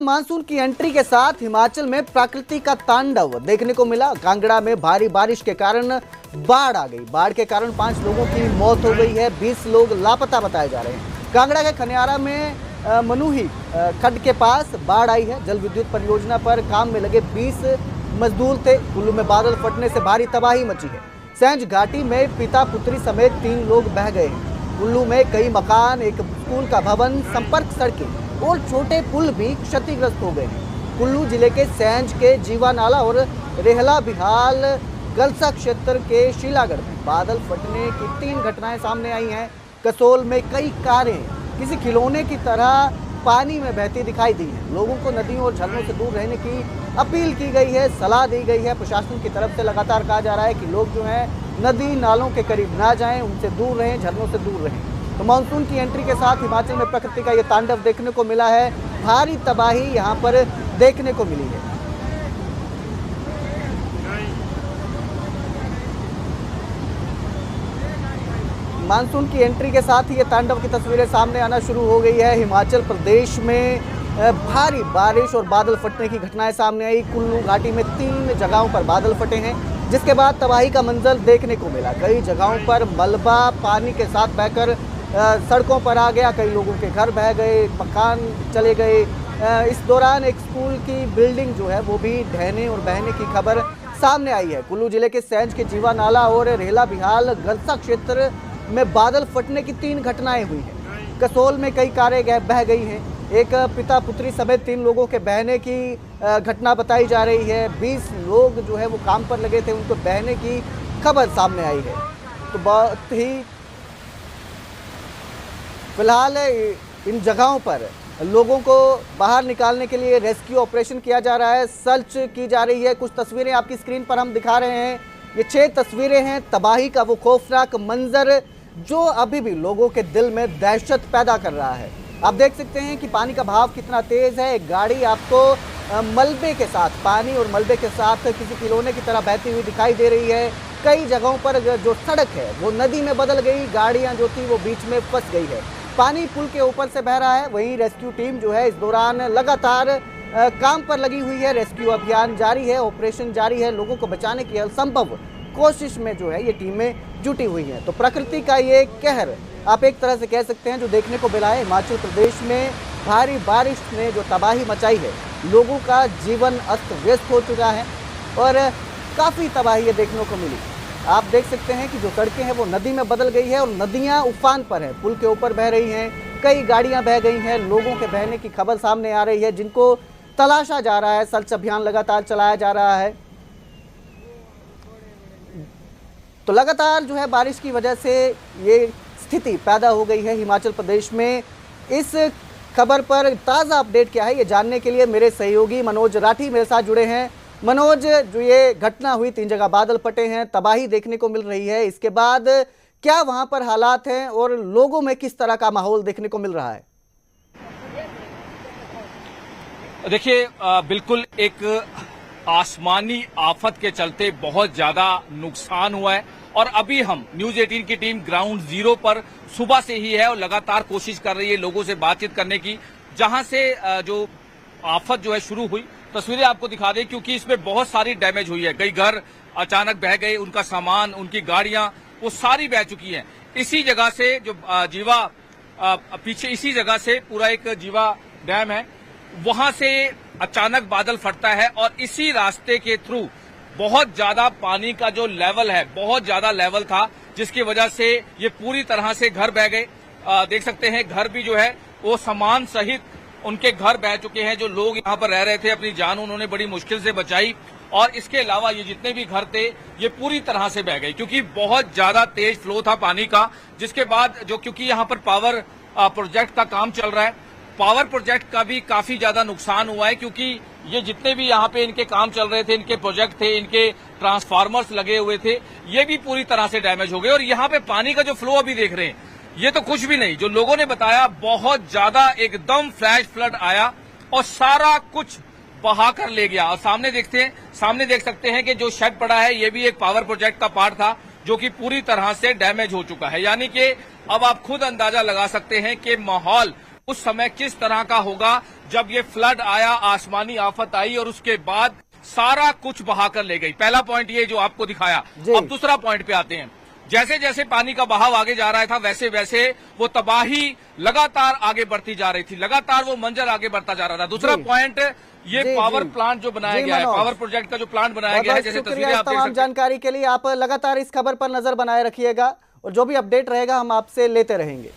Monsoon की entry के साथ हिमाचल में प्रकृति का तांडव देखने को मिला। कांगड़ा में भारी बारिश के कारण बाढ़ आ गई। बाढ़ के कारण 5 लोगों की मौत हो गई है, 20 लोग लापता बताए जा रहे हैं। कांगड़ा के खनियारा में मनुही खड्ड के पास बाढ़ आई है। जल विद्युत परियोजना पर काम में लगे 20 मजदूर थे। कुल्लू में बादल फटने से भारी तबाही मची है। सैंज घाटी में पिता पुत्री समेत 3 लोग बह गए हैं। कुल्लू में कई मकान, एक स्कूल का भवन, संपर्क सड़कें और छोटे पुल भी क्षतिग्रस्त हो गए हैं। कुल्लू जिले के सैंज के जीवा नाला और रेहला बिहाल गलसा क्षेत्र के शीलागढ़ में बादल फटने की 3 घटनाएं सामने आई हैं। कसोल में कई कारें किसी खिलौने की तरह पानी में बहती दिखाई दी हैं। लोगों को नदियों और झरनों से दूर रहने की अपील की गई है, सलाह दी गई है। प्रशासन की तरफ से लगातार कहा जा रहा है कि लोग जो हैं नदी नालों के करीब ना जाएं, उनसे दूर रहें, झरनों से दूर रहें। तो मानसून की एंट्री के साथ हिमाचल में प्रकृति का ये तांडव देखने को मिला है। भारी तबाही यहाँ पर देखने को मिली है। मानसून की एंट्री के साथ ही ये तांडव की तस्वीरें सामने आना शुरू हो गई है। हिमाचल प्रदेश में भारी बारिश और बादल फटने की घटनाएं सामने आई। कुल्लू घाटी में 3 जगहों पर बादल फटे हैं, जिसके बाद तबाही का मंजर देखने को मिला। कई जगहों पर मलबा पानी के साथ बहकर सड़कों पर आ गया। कई लोगों के घर बह गए, मकान चले गए। इस दौरान एक स्कूल की बिल्डिंग जो है वो भी ढहने और बहने की खबर सामने आई है। कुल्लू जिले के सैंज के जीवा नाला और रेहला बिहाल गलसा क्षेत्र में बादल फटने की 3 घटनाएं हुई हैं। कसोल में कई कारें बह गई हैं। एक पिता पुत्री समेत 3 लोगों के बहने की घटना बताई जा रही है। 20 लोग जो है वो काम पर लगे थे, उनको बहने की खबर सामने आई है। तो बहुत ही फिलहाल इन जगहों पर लोगों को बाहर निकालने के लिए रेस्क्यू ऑपरेशन किया जा रहा है, सर्च की जा रही है। कुछ तस्वीरें आपकी स्क्रीन पर हम दिखा रहे हैं। ये 6 तस्वीरें हैं तबाही का वो खौफनाक मंजर जो अभी भी लोगों के दिल में दहशत पैदा कर रहा है। आप देख सकते हैं कि पानी का बहाव कितना तेज है। एक गाड़ी आपको मलबे के साथ, पानी और मलबे के साथ किसी खिलौने की तरह बहती हुई दिखाई दे रही है। कई जगहों पर जो सड़क है वो नदी में बदल गई, गाड़ियां जो थी वो बीच में फंस गई है। पानी पुल के ऊपर से बह रहा है। वहीं रेस्क्यू टीम जो है इस दौरान लगातार काम पर लगी हुई है। रेस्क्यू अभियान जारी है, ऑपरेशन जारी है। लोगों को बचाने की असंभव कोशिश में जो है ये टीमें जुटी हुई हैं। तो प्रकृति का ये कहर आप एक तरह से कह सकते हैं जो देखने को मिला है। हिमाचल प्रदेश में भारी बारिश ने जो तबाही मचाई है, लोगों का जीवन अस्त व्यस्त हो चुका है और काफ़ी तबाही देखने को मिली। आप देख सकते हैं कि जो सड़कें हैं वो नदी में बदल गई है और नदियां उफान पर हैं, पुल के ऊपर बह रही हैं। कई गाड़ियां बह गई हैं। लोगों के बहने की खबर सामने आ रही है, जिनको तलाशा जा रहा है। सर्च अभियान लगातार चलाया जा रहा है। तो लगातार जो है बारिश की वजह से ये स्थिति पैदा हो गई है हिमाचल प्रदेश में। इस खबर पर ताज़ा अपडेट क्या है ये जानने के लिए मेरे सहयोगी मनोज राठी मेरे साथ जुड़े हैं। मनोज, जो ये घटना हुई, 3 जगह बादल फटे हैं, तबाही देखने को मिल रही है, इसके बाद क्या वहां पर हालात हैं और लोगों में किस तरह का माहौल देखने को मिल रहा है? देखिए, बिल्कुल एक आसमानी आफत के चलते बहुत ज्यादा नुकसान हुआ है और अभी हम न्यूज 18 की टीम ग्राउंड जीरो पर सुबह से ही है और लगातार कोशिश कर रही है लोगों से बातचीत करने की। जहां से जो आफत जो है शुरू हुई, तस्वीरें आपको दिखा दें क्योंकि इसमें बहुत सारी डैमेज हुई है। कई घर अचानक बह गए, उनका सामान, उनकी गाड़ियां वो सारी बह चुकी हैं। इसी जगह से जो जीवा पीछे इसी जगह से पूरा एक जीवा डैम है, वहां से अचानक बादल फटता है और इसी रास्ते के थ्रू बहुत ज्यादा पानी का जो लेवल है, बहुत ज्यादा लेवल था, जिसकी वजह से ये पूरी तरह से घर बह गए। देख सकते हैं घर भी जो है वो सामान सहित उनके घर बह चुके हैं। जो लोग यहाँ पर रह रहे थे, अपनी जान उन्होंने बड़ी मुश्किल से बचाई और इसके अलावा ये जितने भी घर थे ये पूरी तरह से बह गए क्योंकि बहुत ज्यादा तेज फ्लो था पानी का। जिसके बाद जो क्योंकि यहाँ पर पावर प्रोजेक्ट का काम चल रहा है, पावर प्रोजेक्ट का भी काफी ज्यादा नुकसान हुआ है क्योंकि ये जितने भी यहाँ पे इनके काम चल रहे थे, इनके प्रोजेक्ट थे, इनके ट्रांसफार्मर्स लगे हुए थे, ये भी पूरी तरह से डैमेज हो गए। और यहाँ पे पानी का जो फ्लो अभी देख रहे हैं, ये तो कुछ भी नहीं, जो लोगों ने बताया बहुत ज्यादा एकदम फ्लैश फ्लड आया और सारा कुछ बहा कर ले गया। और सामने देख सकते हैं कि जो शेड पड़ा है ये भी एक पावर प्रोजेक्ट का पार्ट था जो कि पूरी तरह से डैमेज हो चुका है। यानी कि अब आप खुद अंदाजा लगा सकते हैं कि माहौल उस समय किस तरह का होगा जब ये फ्लड आया, आसमानी आफत आई और उसके बाद सारा कुछ बहाकर ले गई। पहला पॉइंट ये जो आपको दिखाया। अब दूसरा पॉइंट पे आते हैं। जैसे जैसे पानी का बहाव आगे जा रहा था वैसे वैसे वो तबाही लगातार आगे बढ़ती जा रही थी, लगातार वो मंजर आगे बढ़ता जा रहा था। दूसरा पॉइंट ये पावर प्लांट जो बनाया गया है, पावर प्रोजेक्ट का जो प्लांट बनाया गया है, जैसे तस्वीरें आप देख सकते हैं। जानकारी के लिए आप लगातार इस खबर पर नजर बनाए रखिएगा और जो भी अपडेट रहेगा हम आपसे लेते रहेंगे।